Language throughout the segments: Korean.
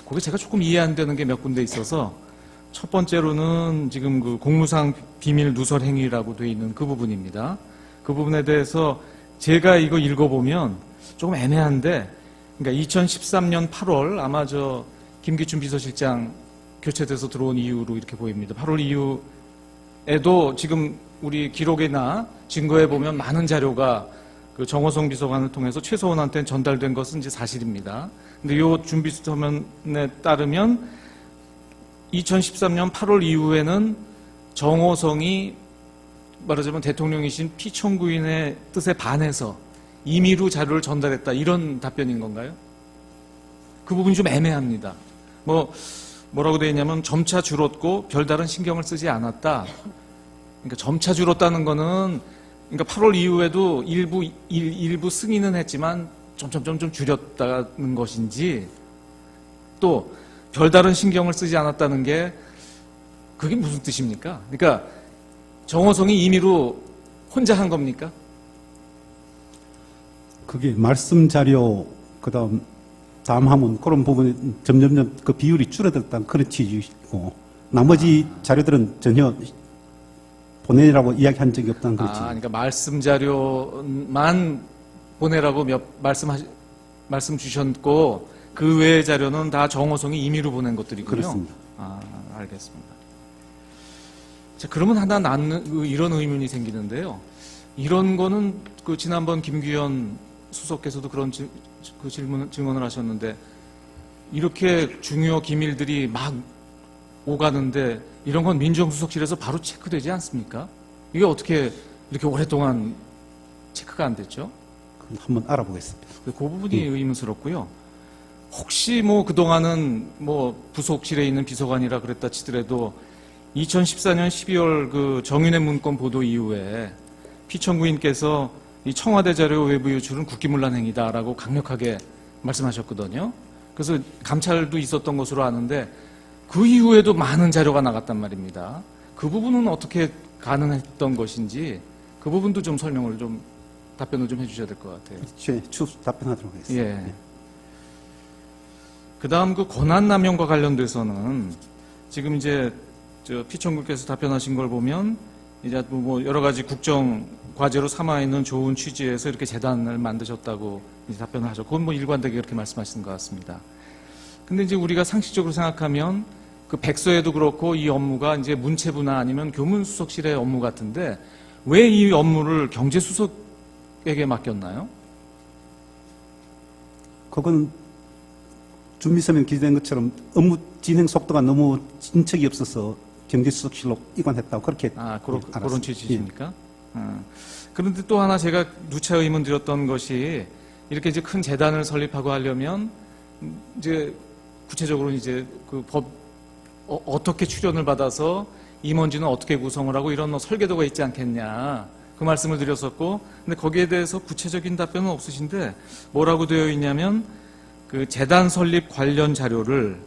거기 제가 조금 이해 안 되는 게 몇 군데 있어서 첫 번째로는 지금 그 공무상 비밀 누설 행위라고 돼 있는 그 부분입니다. 그 부분에 대해서 제가 이거 읽어보면 조금 애매한데, 그러니까 2013년 8월 아마 저 김기춘 비서실장 교체돼서 들어온 이후로 이렇게 보입니다. 8월 이후에도 지금 우리 기록이나 증거에 보면 많은 자료가 그 정호성 비서관을 통해서 최소원한테 전달된 것은 이제 사실입니다. 근데 이 준비서면에 따르면 2013년 8월 이후에는 정호성이 말하자면 대통령이신 피청구인의 뜻에 반해서 임의로 자료를 전달했다, 이런 답변인 건가요? 그 부분이 좀 애매합니다. 뭐라고 되어 있냐면 점차 줄었고 별다른 신경을 쓰지 않았다. 그러니까 점차 줄었다는 거는, 그러니까 8월 이후에도 일부 승인은 했지만 점점 줄였다는 것인지, 또 별다른 신경을 쓰지 않았다는 게 그게 무슨 뜻입니까? 그러니까 정호성이 임의로 혼자 한 겁니까? 그게 말씀 자료 다음 하면 그런 부분이 점점 그 비율이 줄어들었다는 그런 취지이고, 나머지 자료들은 전혀 보내라고 이야기한 적이 없다는 그렇지. 그러니까 말씀 자료만 보내라고 말씀 주셨고 그 외의 자료는 다 정호성이 임의로 보낸 것들이군요. 그렇습니다. 알겠습니다. 자, 그러면 하나 이런 의문이 생기는데요. 이런 거는 그 지난번 김규현 수석께서도 그런 증언을 하셨는데, 이렇게 중요 기밀들이 막 오가는데 이런 건 민정수석실에서 바로 체크되지 않습니까? 이게 어떻게 이렇게 오랫동안 체크가 안 됐죠? 한번 알아보겠습니다. 그 부분이 의문스럽고요. 혹시 그동안은 부속실에 있는 비서관이라 그랬다 치더라도 2014년 12월 그 정윤회 문건 보도 이후에 피청구인께서 이 청와대 자료 외부 유출은 국기문란 행위다라고 강력하게 말씀하셨거든요. 그래서 감찰도 있었던 것으로 아는데 그 이후에도 많은 자료가 나갔단 말입니다. 그 부분은 어떻게 가능했던 것인지 그 부분도 좀 답변을 좀 해주셔야 될 것 같아요. 추후 답변하도록 하겠습니다. 예. 그 다음 그 권한남용과 관련돼서는 지금 이제 피청구께서 답변하신 걸 보면 이제 여러 가지 국정 과제로 삼아 있는 좋은 취지에서 이렇게 재단을 만드셨다고 이제 답변을 하셨고, 그건 일관되게 그렇게 말씀하시는 것 같습니다. 근데 이제 우리가 상식적으로 생각하면 그 백서에도 그렇고 이 업무가 이제 문체부나 아니면 교문수석실의 업무 같은데 왜 이 업무를 경제수석에게 맡겼나요? 그건 준비서면 기재된 것처럼 업무 진행 속도가 너무 진척이 없어서 경제수석실로 이관했다고 그렇게 그런 취지십니까? 그런데 또 하나 제가 누차 의문 드렸던 것이, 이렇게 이제 큰 재단을 설립하고 하려면 이제 구체적으로 이제 그 어떻게 출연을 받아서 임원진은 어떻게 구성을 하고 이런 설계도가 있지 않겠냐, 그 말씀을 드렸었고, 근데 거기에 대해서 구체적인 답변은 없으신데 뭐라고 되어 있냐면 그 재단 설립 관련 자료를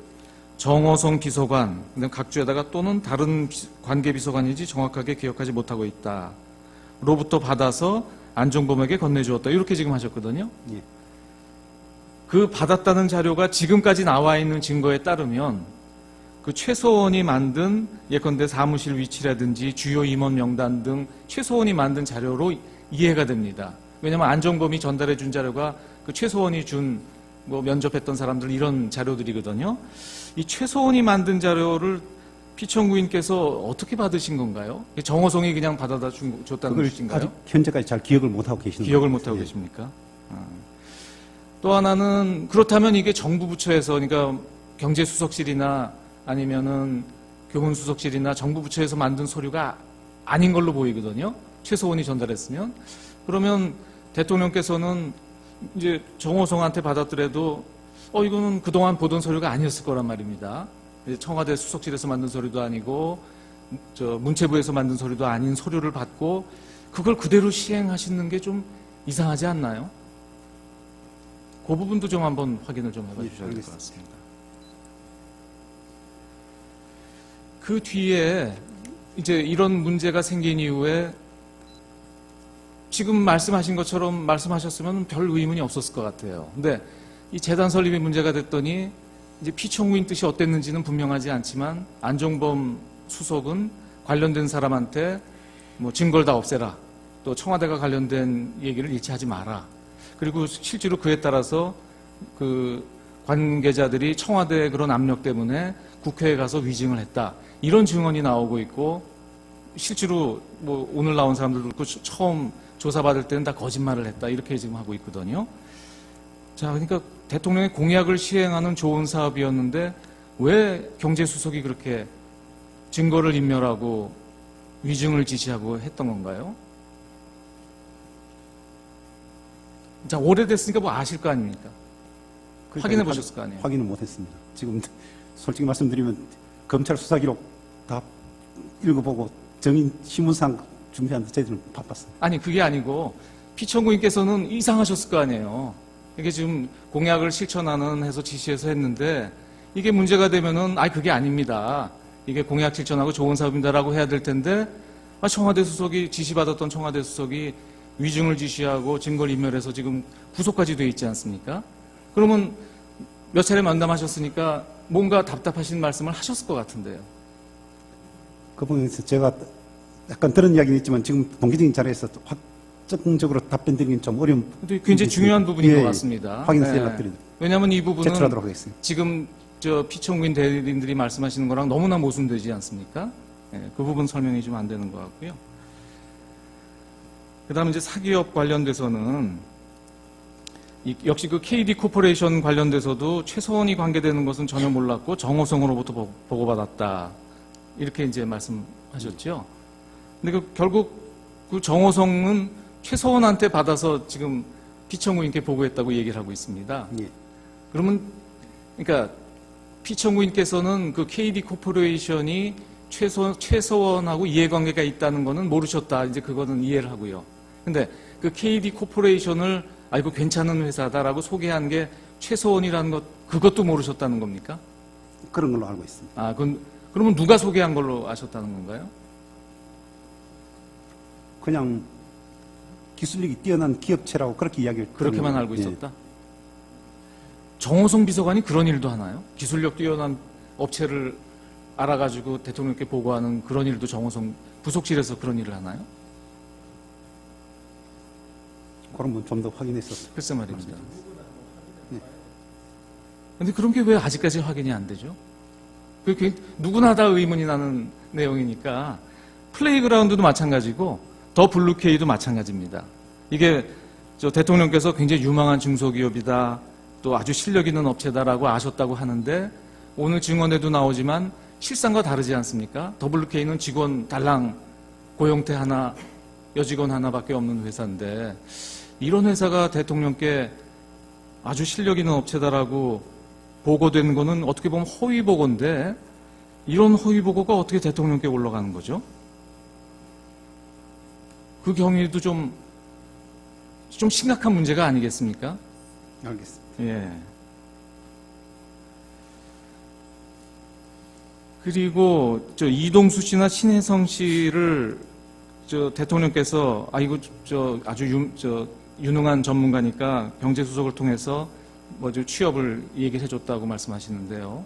정호성 비서관, 각주에다가 또는 다른 관계 비서관인지 정확하게 기억하지 못하고 있다. 로부터 받아서 안종범에게 건네주었다. 이렇게 지금 하셨거든요. 예. 그 받았다는 자료가 지금까지 나와 있는 증거에 따르면 그 최소원이 만든 예컨대 사무실 위치라든지 주요 임원 명단 등 최소원이 만든 자료로 이해가 됩니다. 왜냐하면 안종범이 전달해 준 자료가 그 최소원이 준 면접했던 사람들 이런 자료들이거든요. 이 최소원이 만든 자료를 피청구인께서 어떻게 받으신 건가요? 정호성이 그냥 받아다 줬다는 뜻인가요? 아직 현재까지 잘 기억을 못하고 계시는 기억을 못하고 계십니까? 또 하나는, 그렇다면 이게 정부 부처에서, 그러니까 경제수석실이나 아니면은 교문수석실이나 정부 부처에서 만든 서류가 아닌 걸로 보이거든요. 최소원이 전달했으면. 그러면 대통령께서는 이제 정호성한테 받았더라도 이거는 그동안 보던 서류가 아니었을 거란 말입니다. 청와대 수석실에서 만든 서류도 아니고 문체부에서 만든 서류도 아닌 서류를 받고 그걸 그대로 시행하시는 게 좀 이상하지 않나요? 그 부분도 좀 한번 확인을 좀 해봐 주셔야 될 것 같습니다. 그 뒤에 이제 이런 문제가 생긴 이후에 지금 말씀하신 것처럼 말씀하셨으면 별 의문이 없었을 것 같아요. 근데 이 재단 설립이 문제가 됐더니 이제 피청구인 뜻이 어땠는지는 분명하지 않지만 안종범 수석은 관련된 사람한테 뭐 증거를 다 없애라. 또 청와대가 관련된 얘기를 일치하지 마라. 그리고 실제로 그에 따라서 그 관계자들이 청와대의 그런 압력 때문에 국회에 가서 위증을 했다. 이런 증언이 나오고 있고 실제로 뭐 오늘 나온 사람들도 그렇고 처음 조사받을 때는 다 거짓말을 했다. 이렇게 지금 하고 있거든요. 자, 그러니까 대통령의 공약을 시행하는 좋은 사업이었는데 왜 경제수석이 그렇게 증거를 인멸하고 위증을 지시하고 했던 건가요? 자, 오래됐으니까 뭐 아실 거 아닙니까? 확인해 보셨을 거 아니에요? 확인은 못했습니다. 지금 솔직히 말씀드리면 검찰 수사 기록 다 읽어보고 정인 신문상 준비하는데 저희들은 바빴어요. 아니, 그게 아니고 피청구인께서는 이상하셨을 거 아니에요. 이게 지금 공약을 실천하는 해서 지시해서 했는데 이게 문제가 되면은 그게 아닙니다. 이게 공약 실천하고 좋은 사업입니다라고 해야 될 텐데 청와대 수석이 지시받았던 청와대 수석이 위증을 지시하고 증거를 인멸해서 지금 구속까지 돼 있지 않습니까? 그러면 몇 차례 만남하셨으니까 뭔가 답답하신 말씀을 하셨을 것 같은데요. 그 부분에서 제가 약간 들은 이야기는 있지만 지금 공개적인 자리에서 확정적으로 답변드리긴 좀 어려운. 근데 굉장히 중요한 부분인 것 같습니다. 확인해서 연락드리도록. 왜냐하면 이 부분은 제출하도록 하겠습니다. 지금 저 피청구인 대리인들이 말씀하시는 거랑 너무나 모순되지 않습니까? 그 부분 설명이 좀 안 되는 것 같고요. 그다음에 이제 사기업 관련돼서는 역시 그 KD 코퍼레이션 관련돼서도 최서원이 관계되는 것은 전혀 몰랐고 정호성으로부터 보고받았다. 이렇게 이제 말씀하셨죠. 근데 결국 그 정호성은 최서원한테 받아서 지금 피청구인께 보고했다고 얘기를 하고 있습니다. 예. 그러면 그러니까 피청구인께서는 그 KD 코퍼레이션이 최서원하고 이해관계가 있다는 거는 모르셨다. 이제 그거는 이해를 하고요. 근데 그 KD 코퍼레이션을 이거 괜찮은 회사다라고 소개한 게 최서원이라는 것, 그것도 모르셨다는 겁니까? 그런 걸로 알고 있습니다. 그러면 누가 소개한 걸로 아셨다는 건가요? 그냥 기술력이 뛰어난 기업체라고 그렇게 이야기를 그렇게만 들었는데, 알고 있었다? 정호성 비서관이 그런 일도 하나요? 기술력 뛰어난 업체를 알아가지고 대통령께 보고하는 그런 일도 정호성 부속실에서 그런 일을 하나요? 그런 건 좀 더 확인해서. 글쎄 말입니다. 네. 근데 그런 게 왜 아직까지 확인이 안 되죠? 그게 누구나 다 의문이 나는 내용이니까 플레이그라운드도 마찬가지고 더 블루케이도 마찬가지입니다. 이게 저 대통령께서 굉장히 유망한 중소기업이다, 또 아주 실력 있는 업체다라고 아셨다고 하는데 오늘 증언에도 나오지만 실상과 다르지 않습니까? 더블유케이는 직원 달랑 고용태 하나, 여직원 하나밖에 없는 회사인데 이런 회사가 대통령께 아주 실력 있는 업체다라고 보고된 거는 어떻게 보면 허위 보고인데 이런 허위 보고가 어떻게 대통령께 올라가는 거죠? 그 경위도 좀 심각한 문제가 아니겠습니까? 알겠습니다. 예. 그리고 저 이동수 씨나 신혜성 씨를 저 대통령께서 이거 저 아주 유능한 전문가니까 경제수석을 통해서 뭐죠 취업을 얘기를 해줬다고 말씀하시는데요.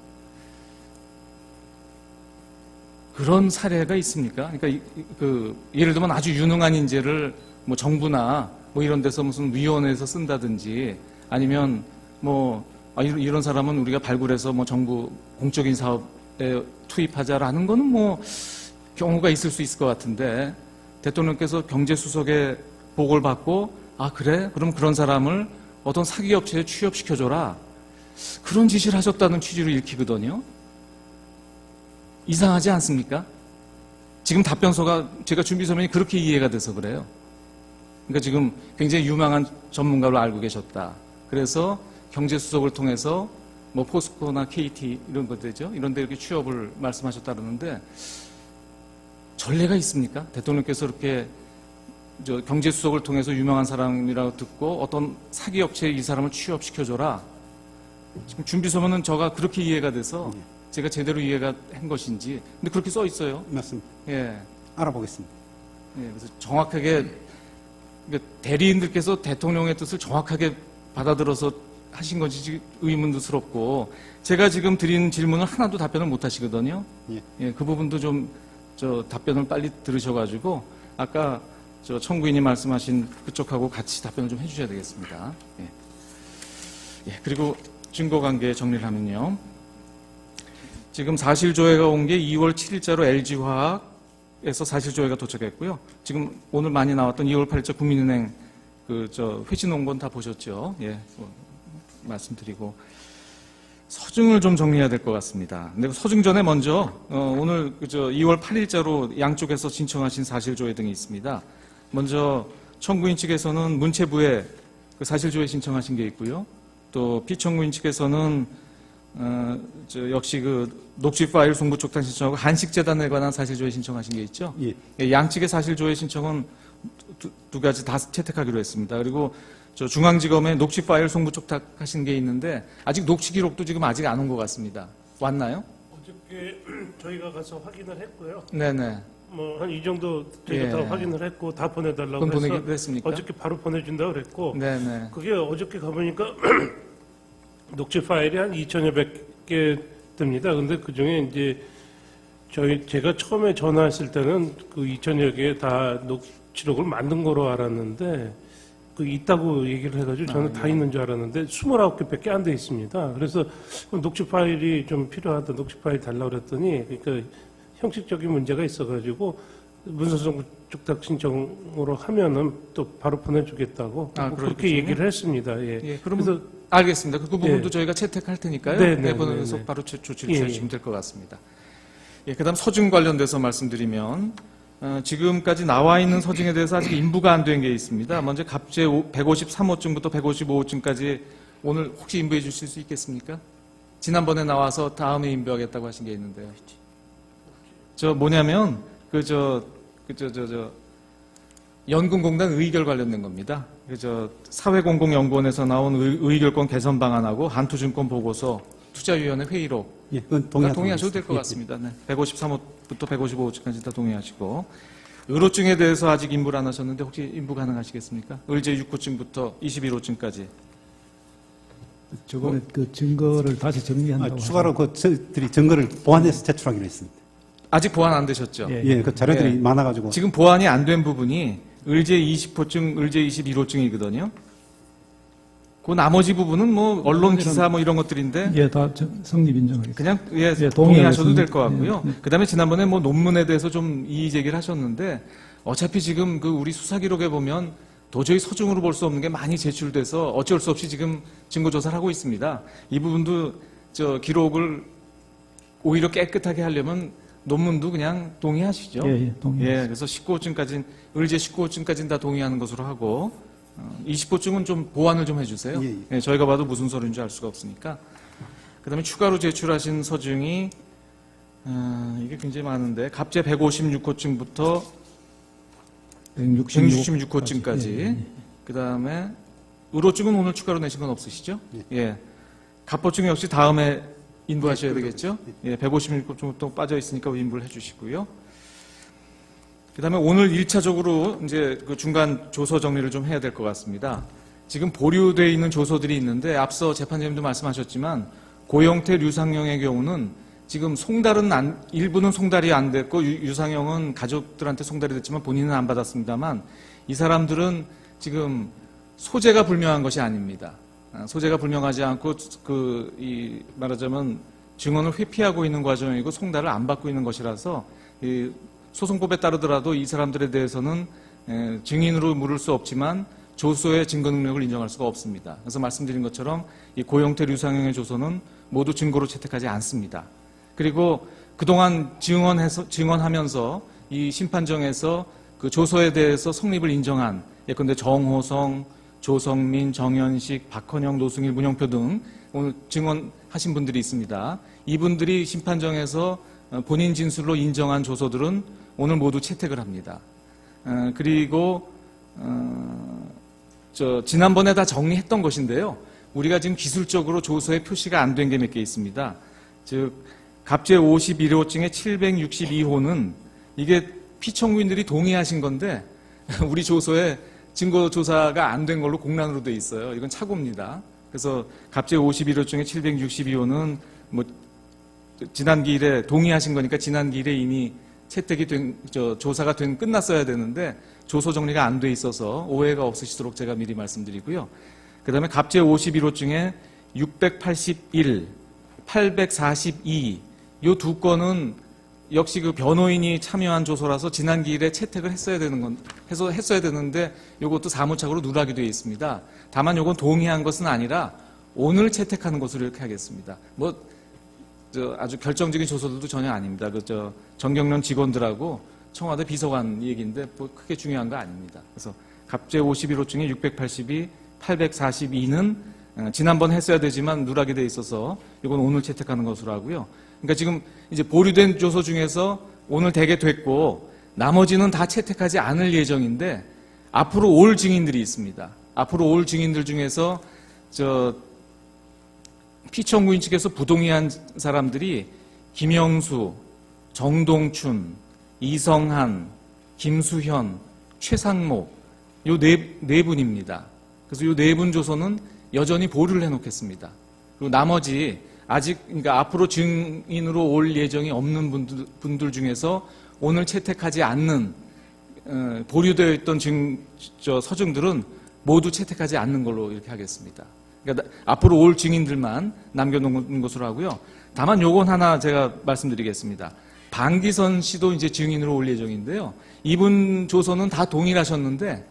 그런 사례가 있습니까? 그러니까 예를 들면 아주 유능한 인재를 뭐 정부나 뭐 이런 데서 무슨 위원회에서 쓴다든지 아니면 뭐 이런 사람은 우리가 발굴해서 뭐 정부 공적인 사업에 투입하자라는 거는 뭐 경우가 있을 수 있을 것 같은데 대통령께서 경제수석의 보고를 받고 그래? 그럼 그런 사람을 어떤 사기업체에 취업시켜줘라. 그런 지시를 하셨다는 취지로 읽히거든요. 이상하지 않습니까? 지금 답변서가 제가 준비 서면이 그렇게 이해가 돼서 그래요. 그러니까 지금 굉장히 유망한 전문가로 알고 계셨다. 그래서 경제수석을 통해서 뭐 포스코나 KT 이런 것들이죠. 이런 데 이렇게 취업을 말씀하셨다 그러는데 전례가 있습니까? 대통령께서 이렇게 경제수석을 통해서 유명한 사람이라고 듣고 어떤 사기업체에 이 사람을 취업시켜줘라. 지금 준비서면은 저가 그렇게 이해가 돼서 제가 제대로 이해가 한 것인지. 근데 그렇게 써 있어요. 맞습니다. 예. 알아보겠습니다. 예. 그래서 정확하게 대리인들께서 대통령의 뜻을 정확하게 받아들어서 하신 건지 의문스럽고 제가 지금 드린 질문을 하나도 답변을 못 하시거든요. 예. 예, 그 부분도 좀 답변을 빨리 들으셔가지고 아까 청구인이 말씀하신 그쪽하고 같이 답변을 좀 해주셔야 되겠습니다. 예. 예, 그리고 증거관계 정리를 하면요. 지금 사실조회가 온 게 2월 7일자로 LG화학에서 사실조회가 도착했고요. 지금 오늘 많이 나왔던 2월 8일자 국민은행 회진 온 건 다 보셨죠? 예, 말씀드리고 서증을 좀 정리해야 될 것 같습니다. 근데 서증 전에 먼저 오늘 2월 8일자로 양쪽에서 신청하신 사실조회 등이 있습니다. 먼저 청구인 측에서는 문체부에 사실조회 신청하신 게 있고요. 또 피청구인 측에서는 역시 녹취 파일 송부 촉탁 신청하고 한식재단에 관한 사실조회 신청하신 게 있죠. 예. 예, 양측의 사실조회 신청은 두 가지 다 채택하기로 했습니다. 그리고 중앙지검에 녹취 파일 송부 촉탁하신 게 있는데 아직 녹취 기록도 지금 아직 안 온 것 같습니다. 왔나요? 어저께 저희가 가서 확인을 했고요. 네네. 뭐 한 이 정도 저희가 예. 다 확인을 했고 다 보내달라고 그건 해서 보내기로 했습니까? 어저께 바로 보내준다고 그랬고 네네. 그게 어저께 가보니까 녹취 파일이 한 2,000여 개 듭니다. 근데 그 중에 이제 제가 처음에 전화했을 때는 그 2,000여 개 다 녹취록을 만든 거로 알았는데 그 있다고 얘기를 해가지고 저는 다 있는 줄 알았는데 29개밖에 안 돼 있습니다. 그래서 녹취 파일이 좀 필요하다, 녹취 파일 달라고 그랬더니 그러니까 형식적인 문제가 있어가지고 문서송 촉탁 신청으로 하면은 또 바로 보내주겠다고 뭐 그렇게 그렇겠군요. 얘기를 했습니다. 예. 예, 그럼 그래서 알겠습니다. 그 부분도 예. 저희가 채택할 테니까요. 네, 네, 네, 보내서 네, 네. 바로 조치를 예, 취하시면 될 것 같습니다. 예, 그다음 서증 관련돼서 말씀드리면 지금까지 나와 있는 서증에 대해서 아직 인부가 안 된 게 있습니다. 먼저 갑제 153호증부터 155호증까지 오늘 혹시 인부해 주실 수 있겠습니까? 지난번에 나와서 다음에 인부하겠다고 하신 게 있는데요. 뭐냐면 연금공단 의결 관련된 겁니다. 사회공공연구원에서 나온 의결권 개선 방안하고 한투증권 보고서 투자위원회 회의록 예, 그건 동의하셔도 될 것 같습니다. 네. 153호부터 155호까지 다 동의하시고 의료증에 대해서 아직 인부를 안 하셨는데 혹시 인부 가능하시겠습니까? 의제 6호증부터 21호증까지. 저번에 그 증거를 다시 정리한다고 추가로 저희들이 증거를 보완해서 제출하기로 했습니다. 아직 보완 안 되셨죠? 예. 예, 그 자료들이 예. 많아가지고. 지금 보완이 안 된 부분이 의제 20호증, 의제 21호증이거든요. 그 나머지 부분은 뭐 언론 기사 뭐 이런 것들인데 예, 다 성립 인정하겠습니다. 그냥 예, 동의하셔도 될 동의하겠습니다. 것 같고요. 예, 예. 그다음에 지난번에 뭐 논문에 대해서 좀 이의 제기를 하셨는데 어차피 지금 우리 수사 기록에 보면 도저히 서중으로 볼 수 없는 게 많이 제출돼서 어쩔 수 없이 지금 증거 조사를 하고 있습니다. 이 부분도 기록을 오히려 깨끗하게 하려면 논문도 그냥 동의하시죠. 예, 예, 동의하겠습니다. 그래서 19호증까지는 의제 19호증까지는 다 동의하는 것으로 하고 20호증은 좀 보완을 좀 해주세요. 예, 예. 예, 저희가 봐도 무슨 서류인지 알 수가 없으니까. 그다음에 추가로 제출하신 서증이 이게 굉장히 많은데 갑제 156호증부터 166호증까지. 예, 예. 그다음에 의료증은 오늘 추가로 내신 건 없으시죠? 예. 갑보증 역시 다음에 인부하셔야 되겠죠? 예, 156호증부터 빠져 있으니까 인부를 해주시고요. 그다음에 오늘 1차적으로 이제 그 중간 조서 정리를 좀 해야 될 것 같습니다. 지금 보류되어 있는 조서들이 있는데 앞서 재판장님도 말씀하셨지만 고영태, 류상영의 경우는 지금 일부는 송달이 안 됐고 유상영은 가족들한테 송달이 됐지만 본인은 안 받았습니다만 이 사람들은 지금 소재가 불명한 것이 아닙니다. 소재가 불명하지 않고 말하자면 증언을 회피하고 있는 과정이고 송달을 안 받고 있는 것이라서 이 소송법에 따르더라도 이 사람들에 대해서는 증인으로 물을 수 없지만 조서의 증거 능력을 인정할 수가 없습니다. 그래서 말씀드린 것처럼 이 고영태, 류상영의 조서는 모두 증거로 채택하지 않습니다. 그리고 그동안 증언하면서 이 심판정에서 그 조서에 대해서 성립을 인정한 예컨대 정호성, 조성민, 정현식, 박헌영, 노승일, 문영표 등 오늘 증언하신 분들이 있습니다. 이분들이 심판정에서 본인 진술로 인정한 조서들은 오늘 모두 채택을 합니다. 그리고 지난번에 다 정리했던 것인데요. 우리가 지금 기술적으로 조서에 표시가 안 된 게 몇 개 있습니다. 즉 갑제 51호증의 762호는 이게 피청구인들이 동의하신 건데 우리 조서에 증거 조사가 안 된 걸로 공란으로 돼 있어요. 이건 착오입니다. 그래서 갑제 51호 중에 762호는 뭐 지난 기일에 동의하신 거니까 지난 기일에 이미 채택이 조사가 끝났어야 되는데 조서 정리가 안 돼 있어서 오해가 없으시도록 제가 미리 말씀드리고요. 그 다음에 갑제 51호 중에 681, 842, 요 두 건은 역시 그 변호인이 참여한 조서라서 지난 기일에 채택을 했어야 되는데 요것도 사무착오로 누락이 되어 있습니다. 다만 요건 동의한 것은 아니라 오늘 채택하는 것으로 이렇게 하겠습니다. 아주 결정적인 조서들도 전혀 아닙니다. 정경련 직원들하고 청와대 비서관 얘기인데 크게 중요한 거 아닙니다. 그래서 갑제 51호 중에 682, 842는 지난번 했어야 되지만 누락이 돼 있어서 이건 오늘 채택하는 것으로 하고요. 그러니까 지금 이제 보류된 조서 중에서 오늘 되게 됐고 나머지는 다 채택하지 않을 예정인데 앞으로 올 증인들이 있습니다. 앞으로 올 증인들 중에서 피청구인 측에서 부동의한 사람들이 김영수, 정동춘, 이성한, 김수현, 최상목 요 네 분입니다. 그래서 요 네 분 조서는 여전히 보류를 해놓겠습니다. 그리고 나머지 아직 그러니까 앞으로 증인으로 올 예정이 없는 분들 중에서 오늘 채택하지 않는 보류되어 있던 서증들은 모두 채택하지 않는 걸로 이렇게 하겠습니다. 그러니까 앞으로 올 증인들만 남겨놓은 것으로 하고요. 다만 요건 하나 제가 말씀드리겠습니다. 방기선 씨도 이제 증인으로 올 예정인데요. 이분 조서는 다 동일하셨는데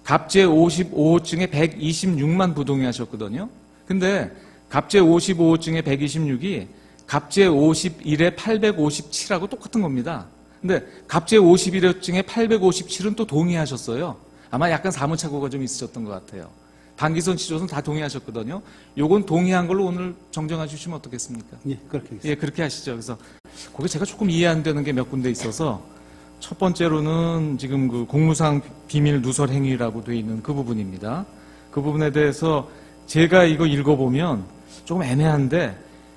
갑제 55호증에 126만 부동의하셨거든요. 근데 갑제 55호증에 126이 갑제 51에 857하고 똑같은 겁니다. 근데 갑제 51호증에 857은 또 동의하셨어요. 아마 약간 사무착오가 좀 있으셨던 것 같아요. 방기선 씨 조서는 다 동의하셨거든요. 요건 동의한 걸로 오늘 정정해 주시면 어떻겠습니까? 예, 그렇게 하겠습니다. 예, 그렇게 하시죠. 그래서 거기 제가 조금 이해 안 되는 게 몇 군데 있어서 첫 번째로는 지금 그 공무상 비밀 누설 행위라고 돼 있는 그 부분입니다. 그 부분에 대해서 제가 이거 읽어보면 조금 애매한데,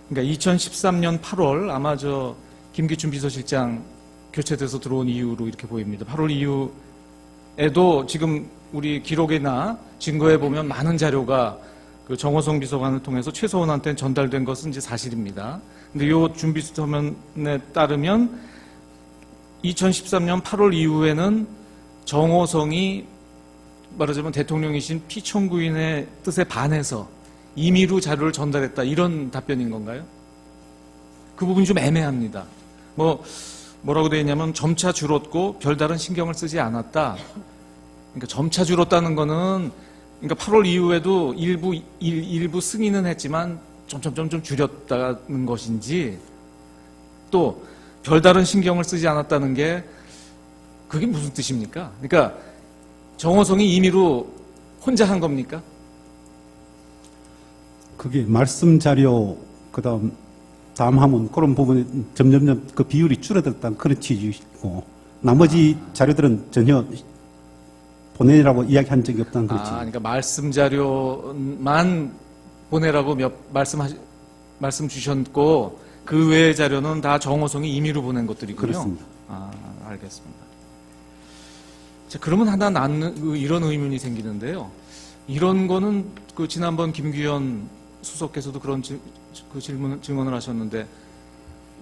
그러니까 2013년 8월 아마 김기춘 비서실장 교체돼서 들어온 이후로 이렇게 보입니다. 8월 이후에도 지금 우리 기록이나 증거에 보면 많은 자료가 그 정호성 비서관을 통해서 최소원한테 전달된 것은 이제 사실입니다. 근데 이 준비 서면에 따르면 2013년 8월 이후에는 정호성이 말하자면 대통령이신 피청구인의 뜻에 반해서 임의로 자료를 전달했다, 이런 답변인 건가요? 그 부분이 좀 애매합니다. 뭐라고 되어 있냐면 점차 줄었고 별다른 신경을 쓰지 않았다. 그러니까 점차 줄었다는 거는 그러니까 8월 이후에도 일부 승인은 했지만 점점 줄였다는 것인지, 또 별다른 신경을 쓰지 않았다는 게 그게 무슨 뜻입니까? 그러니까 정호성이 임의로 혼자 한 겁니까? 그게 말씀 자료 그다음 담화문 그런 부분에 점점 그 비율이 줄어들었다는 그런 취지이고, 나머지 자료들은 전혀 보내라고 이야기한 적이 없다는 거지. 그러니까 말씀 자료만 보내라고 말씀 주셨고 그 외의 자료는 다 정호성이 임의로 보낸 것들이군요. 그렇습니다. 알겠습니다. 자, 그러면 하나 이런 의문이 생기는데요. 이런 거는 그 지난번 김규현 수석께서도 그런 증언을 하셨는데,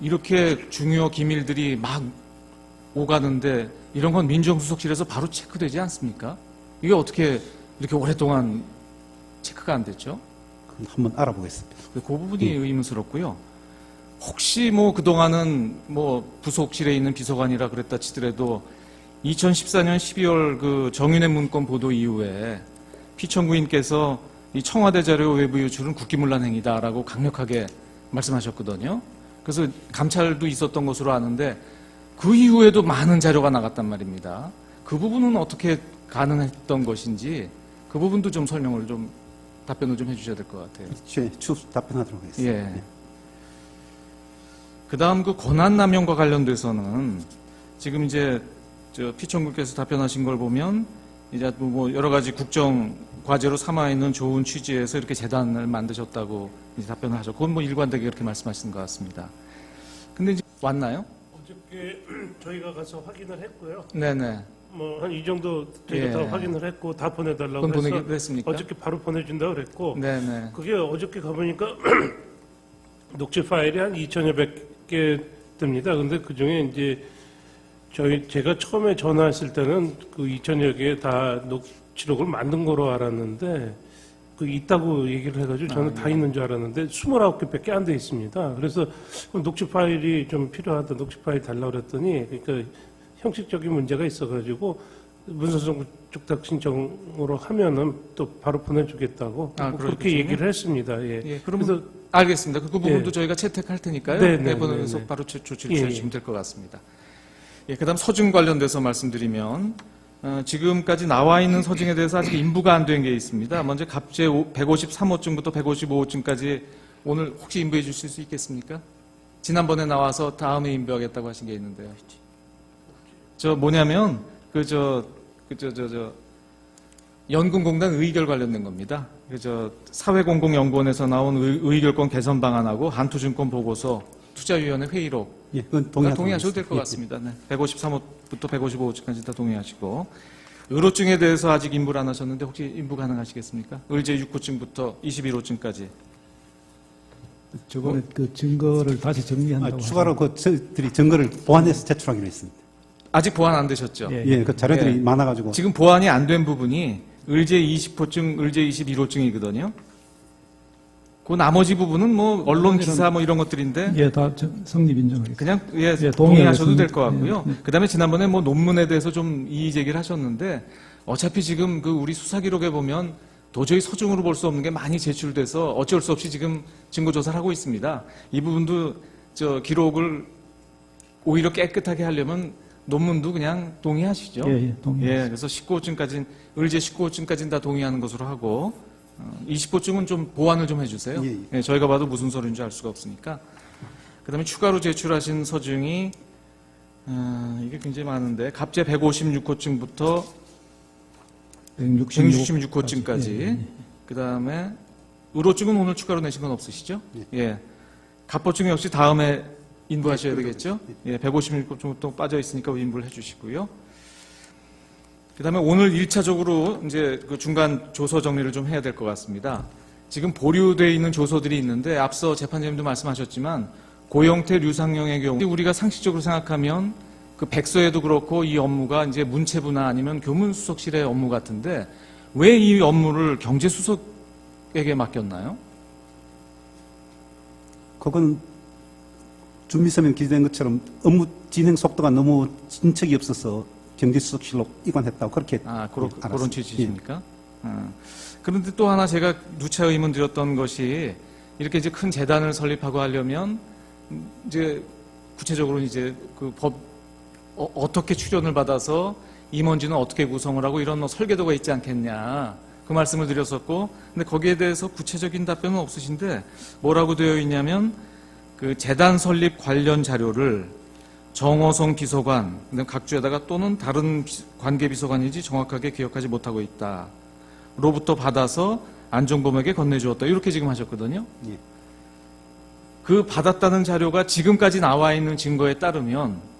이렇게 중요 기밀들이 막 오가는데 이런 건 민정수석실에서 바로 체크되지 않습니까? 이게 어떻게 이렇게 오랫동안 체크가 안 됐죠? 한번 알아보겠습니다. 그 부분이 의문스럽고요. 혹시 그동안은 부속실에 있는 비서관이라 그랬다 치더라도 2014년 12월 그 정윤회 문건 보도 이후에 피청구인께서 이 청와대 자료 외부 유출은 국기문란 행위다라고 강력하게 말씀하셨거든요. 그래서 감찰도 있었던 것으로 아는데 그 이후에도 많은 자료가 나갔단 말입니다. 그 부분은 어떻게 가능했던 것인지 그 부분도 좀 답변을 좀 해주셔야 될 것 같아요. 추후 답변하도록 하겠습니다. 예. 그 다음 그 권한남용과 관련돼서는 지금 이제 피청구께서 답변하신 걸 보면 이제 여러 가지 국정 과제로 삼아 있는 좋은 취지에서 이렇게 재단을 만드셨다고 이제 답변을 하셨고, 그건 일관되게 그렇게 말씀하시는 것 같습니다. 근데 이제 왔나요? 어저께 저희가 가서 확인을 했고요. 네네. 뭐 한 이 정도 저희가 예. 다 확인을 했고 다 보내달라고 그건 해서 보내기로 했습니까? 어저께 바로 보내준다고 그랬고 네네. 그게 어저께 가보니까 녹취 파일이 한 2,000여 개 됩니다. 근데 그 중에 이제 제가 처음에 전화했을 때는 그 2,000여 개 다 녹취록을 만든 거로 알았는데 그 있다고 얘기를 해가지고 저는 다 있는 줄 알았는데 29개밖에 안 돼 있습니다. 그래서 그럼 녹취 파일이 좀 필요하다. 녹취 파일 달라고 그랬더니 그러니까 형식적인 문제가 있어가지고 문서성 촉탁 신청으로 하면은 또 바로 보내주겠다고 뭐 그렇게 그렇겠군요. 얘기를 했습니다. 예. 예, 그럼 그래서 알겠습니다. 그 부분도 예. 저희가 채택할 테니까요. 네, 네, 네, 보내서 네, 네. 바로 조치를 예, 취하시면 될 것 같습니다. 예, 그다음 서증 관련돼서 말씀드리면 지금까지 나와 있는 서증에 대해서 아직 인부가 안 된 게 있습니다. 먼저 갑제 153호증부터 155호증까지 오늘 혹시 인부해 주실 수 있겠습니까? 지난번에 나와서 다음에 인부하겠다고 하신 게 있는데요. 저 뭐냐면 연금공단 의결 관련된 겁니다. 사회공공연구원에서 나온 의결권 개선 방안하고 한투증권 보고서 투자위원회 회의록 예, 그건 동의하셔도 될 것 같습니다. 네. 153호부터 155호까지 다 동의하시고 의료증에 대해서 아직 인부를 안 하셨는데 혹시 인부 가능하시겠습니까? 의제 6호증부터 21호증까지. 저번에 그 증거를 다시 정리한다고. 추가로 그 저희들이 증거를 보완해서 제출하기로 했습니다. 아직 보완 안 되셨죠? 예. 예, 그 자료들이 예. 많아가지고 지금 보완이 안 된 부분이 의제 20호증, 의제 21호증이거든요. 그 나머지 부분은 뭐 언론 기사 뭐 이런 것들인데 예, 다 성립 인정하겠습니다. 그냥 예, 동의하셔도 될 동의하겠습니다. 것 같고요. 예, 예. 그다음에 지난번에 뭐 논문에 대해서 좀 이의 제기를 하셨는데 어차피 지금 그 우리 수사 기록에 보면 도저히 서중으로 볼 수 없는 게 많이 제출돼서 어쩔 수 없이 지금 증거 조사를 하고 있습니다. 이 부분도 기록을 오히려 깨끗하게 하려면 논문도 그냥 동의하시죠. 예, 동의. 예, 그래서 19호증까지 의제 19호증까지는 다 동의하는 것으로 하고 20호증은 좀 보완을 좀 해주세요. 예, 예. 예, 저희가 봐도 무슨 서류인지 알 수가 없으니까. 그다음에 추가로 제출하신 서증이 이게 굉장히 많은데 갑제 156호증부터 166호증까지. 예, 예. 그다음에 의료증은 오늘 추가로 내신 건 없으시죠? 예. 갑보증 역시 다음에 인부하셔야 되겠죠? 예, 156호증부터 빠져 있으니까 인부를 해주시고요. 그다음에 오늘 1차적으로 이제 그 중간 조서 정리를 좀 해야 될 것 같습니다. 지금 보류되어 있는 조서들이 있는데 앞서 재판장님도 말씀하셨지만 고영태, 류상영의 경우 우리가 상식적으로 생각하면 그 백서에도 그렇고 이 업무가 이제 문체부나 아니면 교문수석실의 업무 같은데 왜 이 업무를 경제수석에게 맡겼나요? 그건 준비서면 기재된 것처럼 업무 진행 속도가 너무 진척이 없어서 경제수석실로 이관했다고 그렇게 그런 알았습니다. 취지십니까? 그런데 또 하나 제가 누차 의문 드렸던 것이 이렇게 이제 큰 재단을 설립하고 하려면 이제 구체적으로 이제 그 법 어떻게 출연을 받아서 임원진은 어떻게 구성을 하고 이런 뭐 설계도가 있지 않겠냐 그 말씀을 드렸었고 근데 거기에 대해서 구체적인 답변은 없으신데 뭐라고 되어 있냐면 그 재단 설립 관련 자료를 정호성 비서관 각주에다가 또는 다른 관계 비서관인지 정확하게 기억하지 못하고 있다. 로부터 받아서 안종범에게 건네주었다. 이렇게 지금 하셨거든요. 예. 그 받았다는 자료가 지금까지 나와 있는 증거에 따르면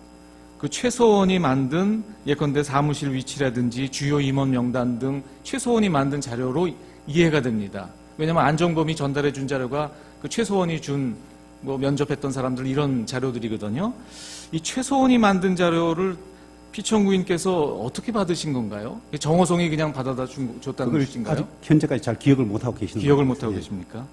그 최소원이 만든 예컨대 사무실 위치라든지 주요 임원 명단 등 최소원이 만든 자료로 이해가 됩니다. 왜냐하면 안종범이 전달해 준 자료가 그 최소원이 준 뭐 면접했던 사람들 이런 자료들이거든요. 이 최소원이 만든 자료를 피청구인께서 어떻게 받으신 건가요? 정호성이 그냥 받아다 줬다는 그걸 뜻인가요? 아직 현재까지 잘 기억을 못하고 계시는 기억을 것 못하고 같아요. 계십니까?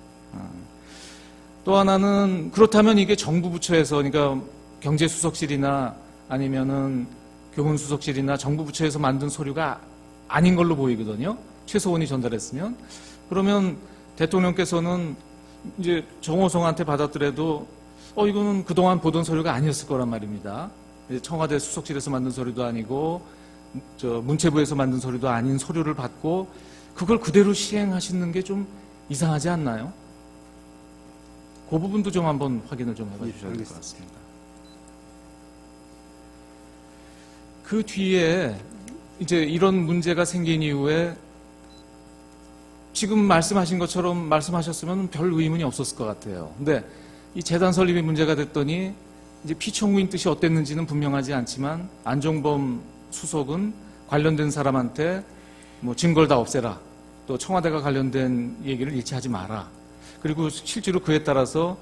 또 하나는 그렇다면 이게 정부 부처에서 그러니까 경제수석실이나 아니면은 교문수석실이나 정부 부처에서 만든 서류가 아닌 걸로 보이거든요. 최소원이 전달했으면 그러면 대통령께서는 이제 정호성한테 받았더라도 이거는 그동안 보던 서류가 아니었을 거란 말입니다. 청와대 수석실에서 만든 서류도 아니고 문체부에서 만든 서류도 아닌 서류를 받고 그걸 그대로 시행하시는 게 좀 이상하지 않나요? 그 부분도 좀 한번 확인을 좀 해봐 주셔야 될 것 같습니다. 그 뒤에 이제 이런 문제가 생긴 이후에 지금 말씀하신 것처럼 말씀하셨으면 별 의문이 없었을 것 같아요. 근데 이 재단 설립이 문제가 됐더니 이제 피청구인 뜻이 어땠는지는 분명하지 않지만 안종범 수석은 관련된 사람한테 뭐 증거를 다 없애라. 또 청와대가 관련된 얘기를 일치하지 마라. 그리고 실제로 그에 따라서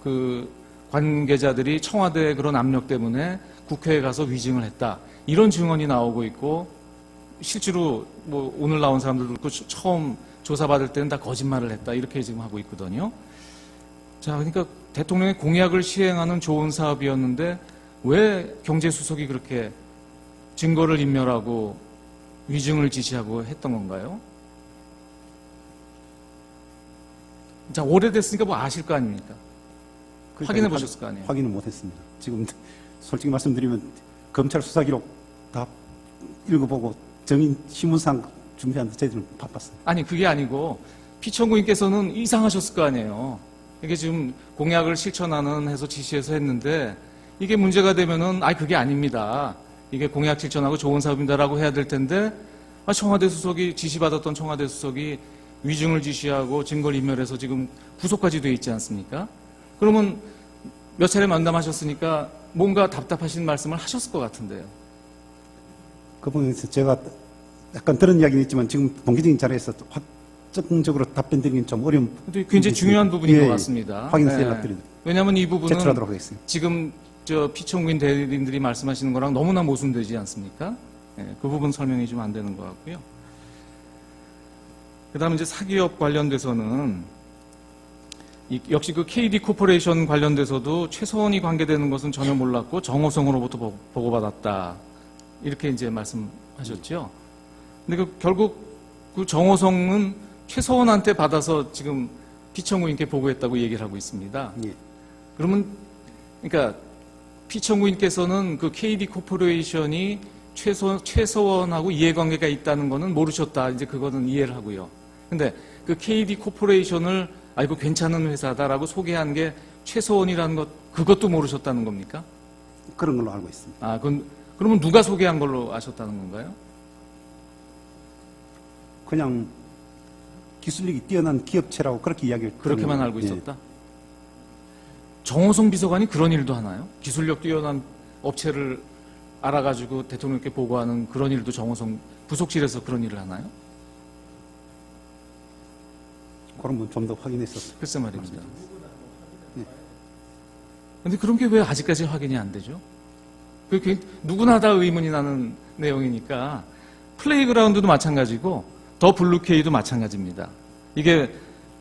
그 관계자들이 청와대의 그런 압력 때문에 국회에 가서 위증을 했다. 이런 증언이 나오고 있고 실제로 뭐 오늘 나온 사람들도 그렇고 처음 조사받을 때는 다 거짓말을 했다. 이렇게 지금 하고 있거든요. 자, 그러니까 대통령의 공약을 시행하는 좋은 사업이었는데 왜 경제수석이 그렇게 증거를 인멸하고 위증을 지시하고 했던 건가요? 자, 오래됐으니까 뭐 아실 거 아닙니까? 확인해 보셨을 거 아니에요? 확인은 못했습니다. 지금 솔직히 말씀드리면 검찰 수사 기록 다 읽어보고 정인 신문상 준비하는데 저희들은 바빴어요. 아니, 그게 아니고 피청구인께서는 이상하셨을 거 아니에요. 이게 지금 공약을 실천하는 해서 지시해서 했는데 이게 문제가 되면은 그게 아닙니다. 이게 공약 실천하고 좋은 사업입니다라고 해야 될 텐데 청와대 수석이 지시받았던 청와대 수석이 위증을 지시하고 증거를 인멸해서 지금 구속까지 돼 있지 않습니까? 그러면 몇 차례 만남하셨으니까 뭔가 답답하신 말씀을 하셨을 것 같은데요. 그 부분에서 제가 약간 들은 이야기는 있지만 지금 공개적인 자리에서 확정적으로 답변 드리긴 좀 어려운 근데 굉장히 중요한 부분인 것 같습니다. 확인해서 연락드립니다. 왜냐하면 이 부분은 제출하도록 하겠습니다. 지금 저 피청구인 대리인들이 말씀하시는 거랑 너무나 모순되지 않습니까? 그 부분 설명이 좀 안 되는 것 같고요. 그다음에 이제 사기업 관련돼서는 역시 그 KD 코퍼레이션 관련돼서도 최서원이 관계되는 것은 전혀 몰랐고 정호성으로부터 보고받았다. 이렇게 이제 말씀하셨죠. 근데 결국 그 정호성은 최서원한테 받아서 지금 피청구인께 보고했다고 얘기를 하고 있습니다. 예. 그러면 그러니까 피청구인께서는 그 KD 코퍼레이션이 최서원하고 이해관계가 있다는 거는 모르셨다. 이제 그거는 이해를 하고요. 근데 그 KD 코퍼레이션을 이거 괜찮은 회사다라고 소개한 게 최서원이라는 것, 그것도 모르셨다는 겁니까? 그런 걸로 알고 있습니다. 그러면 누가 소개한 걸로 아셨다는 건가요? 그냥 기술력이 뛰어난 기업체라고 그렇게 이야기를 그렇게만 드리는- 알고 예. 있었다? 정호성 비서관이 그런 일도 하나요? 기술력 뛰어난 업체를 알아가지고 대통령께 보고하는 그런 일도 정호성 부속실에서 그런 일을 하나요? 그런 분 좀 더 확인해서 글쎄 말입니다. 네. 근데 그런 게 왜 아직까지 확인이 안 되죠? 그게 누구나 다 의문이 나는 내용이니까 플레이그라운드도 마찬가지고 더 블루케이도 마찬가지입니다. 이게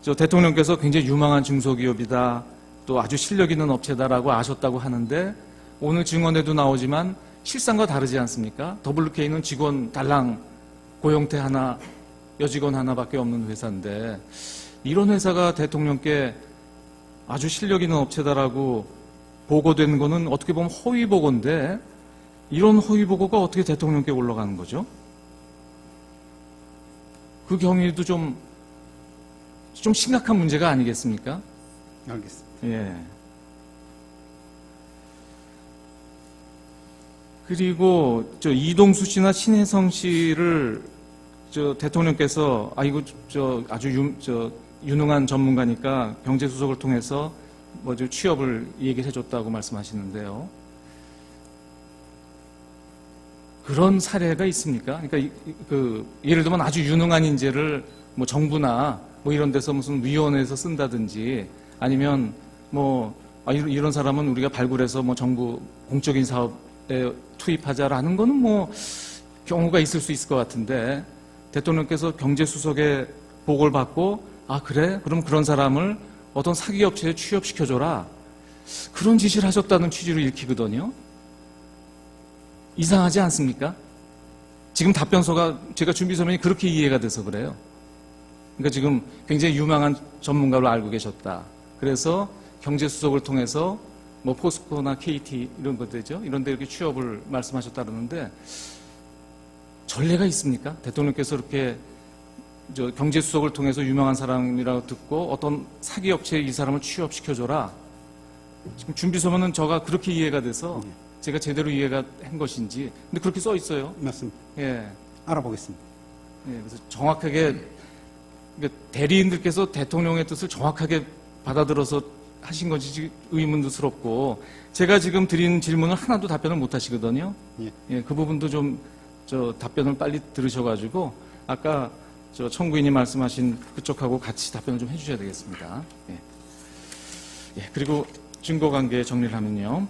저 대통령께서 굉장히 유망한 중소기업이다, 또 아주 실력 있는 업체다라고 아셨다고 하는데 오늘 증언에도 나오지만 실상과 다르지 않습니까? 더블유케이는 직원 달랑 고용태 하나, 여직원 하나밖에 없는 회사인데 이런 회사가 대통령께 아주 실력 있는 업체다라고 보고되는 거는 어떻게 보면 허위 보고인데 이런 허위 보고가 어떻게 대통령께 올라가는 거죠? 그 경위도 좀 심각한 문제가 아니겠습니까? 알겠습니다. 예. 그리고 저 이동수 씨나 신혜성 씨를 저 대통령께서 이거 저 아주 유능한 전문가니까 경제수석을 통해서 뭐죠 취업을 얘기를 해줬다고 말씀하시는데요. 그런 사례가 있습니까? 그러니까 예를 들면 아주 유능한 인재를 뭐 정부나 뭐 이런 데서 무슨 위원회에서 쓴다든지 아니면 뭐 이런 사람은 우리가 발굴해서 뭐 정부 공적인 사업에 투입하자라는 거는 뭐 경우가 있을 수 있을 것 같은데 대통령께서 경제수석의 보고를 받고 그래? 그럼 그런 사람을 어떤 사기업체에 취업시켜줘라. 그런 지시를 하셨다는 취지로 읽히거든요. 이상하지 않습니까? 지금 답변서가 제가 준비서면이 그렇게 이해가 돼서 그래요. 그러니까 지금 굉장히 유망한 전문가로 알고 계셨다. 그래서 경제수석을 통해서 뭐 포스코나 KT 이런 것들이죠. 이런 데 이렇게 취업을 말씀하셨다 그러는데 전례가 있습니까? 대통령께서 이렇게 경제수석을 통해서 유명한 사람이라고 듣고 어떤 사기업체에 이 사람을 취업시켜줘라. 지금 준비서면은 저가 그렇게 이해가 돼서 제가 제대로 이해가 한 것인지. 근데 그렇게 써 있어요. 맞습니다. 예. 알아보겠습니다. 예. 그래서 정확하게 그러니까 대리인들께서 대통령의 뜻을 정확하게 받아들어서 하신 건지 의문스럽고 제가 지금 드린 질문을 하나도 답변을 못 하시거든요. 예. 예. 그 부분도 좀 저 답변을 빨리 들으셔가지고 아까 저 청구인이 말씀하신 그쪽하고 같이 답변을 좀 해주셔야 되겠습니다. 예. 예, 그리고 증거관계 정리를 하면요.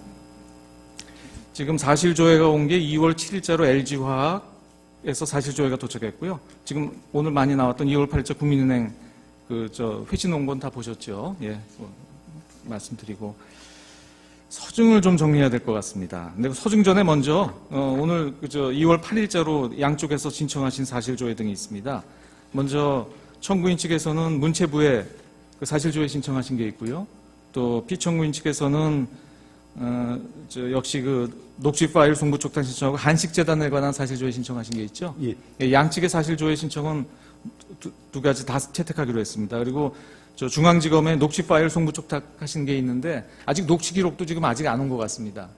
지금 사실조회가 온 게 2월 7일자로 LG화학에서 사실조회가 도착했고요. 지금 오늘 많이 나왔던 2월 8일자 국민은행 회신 온 건 다 보셨죠? 예, 말씀드리고 서증을 좀 정리해야 될 것 같습니다. 근데 서증 전에 먼저 오늘 2월 8일자로 양쪽에서 신청하신 사실조회 등이 있습니다. 먼저 청구인 측에서는 문체부에 사실조회 신청하신 게 있고요. 또 피청구인 측에서는 역시 녹취 파일 송부 촉탁 신청하고 한식재단에 관한 사실조회 신청하신 게 있죠. 예. 양측의 사실조회 신청은 두 가지 다 채택하기로 했습니다. 그리고 중앙지검에 녹취 파일 송부 촉탁하신 게 있는데 아직 녹취 기록도 지금 아직 안 온 것 같습니다.